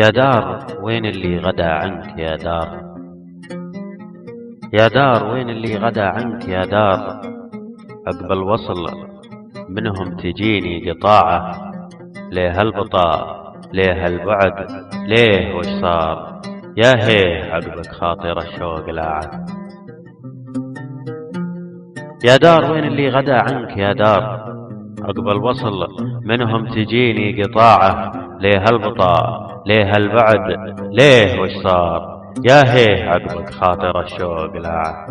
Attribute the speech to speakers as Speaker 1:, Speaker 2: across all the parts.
Speaker 1: يا دار وين اللي غدا عنك يا دار، يا دار وين اللي غدا عنك يا دار، عقب الوصل منهم تجيني قطاعة، ليه هالبطاء ليه هالبعد ليه وش صار، يا هيه عقبك خاطر الشوق لاعة. يا دار وين اللي غدا عنك يا دار، عقب الوصل منهم تجيني قطاعة، ليه هالبطاء ليه هالبعد ليه وش صار، يا هيه عقبك خاطر الشوق لاعة.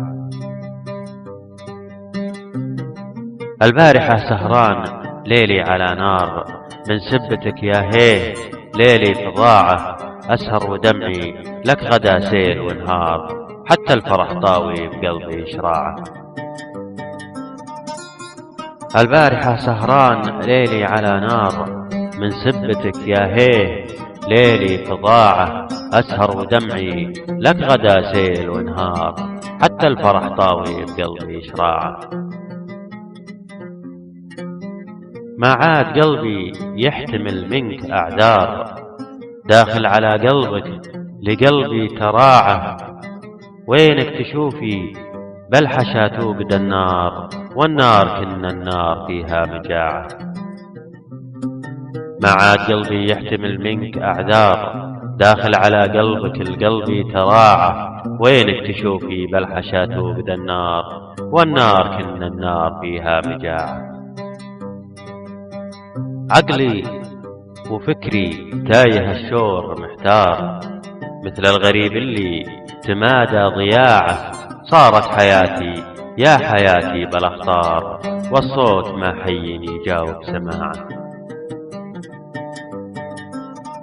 Speaker 1: البارحة سهران ليلي على نار، من سبتك يا هيه ليلي فظاعة، أسهر ودمعي لك غدا سيل ونهار، حتى الفرح طاوي بقلبي شراعة. البارحة سهران ليلي على نار، من سبتك يا هيه ليلي فظاعة، أسهر ودمعي لك غدا سيل ونهار، حتى الفرح طاوي بقلبي شراعة. ما عاد قلبي يحتمل منك أعذار، داخل على قلبك لقلبي تراعة، وينك تشوفي بالحشا توقد النار، والنار كنا النار فيها مجاعة. ما عاد قلبي يحتمل منك أعذار، داخل على قلبك القلبي تراعة، وينك تشوفي بالحشا توقد النار، والنار كنا النار فيها مجاعة. عقلي وفكري تايه الشور محتار، مثل الغريب اللي تمادى ضياعه، صارت حياتي يا حياتي بالاخطار، والصوت ما حيني يجاوب سماعه.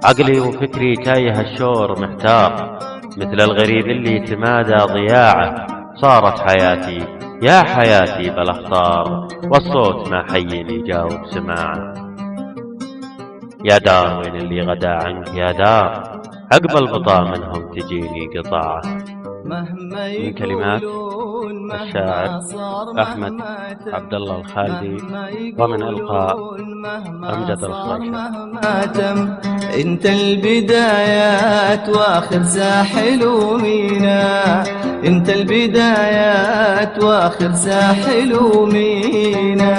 Speaker 1: عقلي وفكري تايه الشور محتار، مثل الغريب اللي تمادى ضياعه، صارت حياتي يا حياتي بالاخطار، والصوت ما حيني يجاوب سماعه. يا دار وين اللي غدا عنك يا دار، عقب البطا منهم تجيني قطاعة. من كلمات الشاعر أحمد عبد الله الخالدي، ومن إلقاء أمجد الخريشي.
Speaker 2: انت البدايات واخر ساحل ومينا، انت البدايات واخر ساحل ومينا.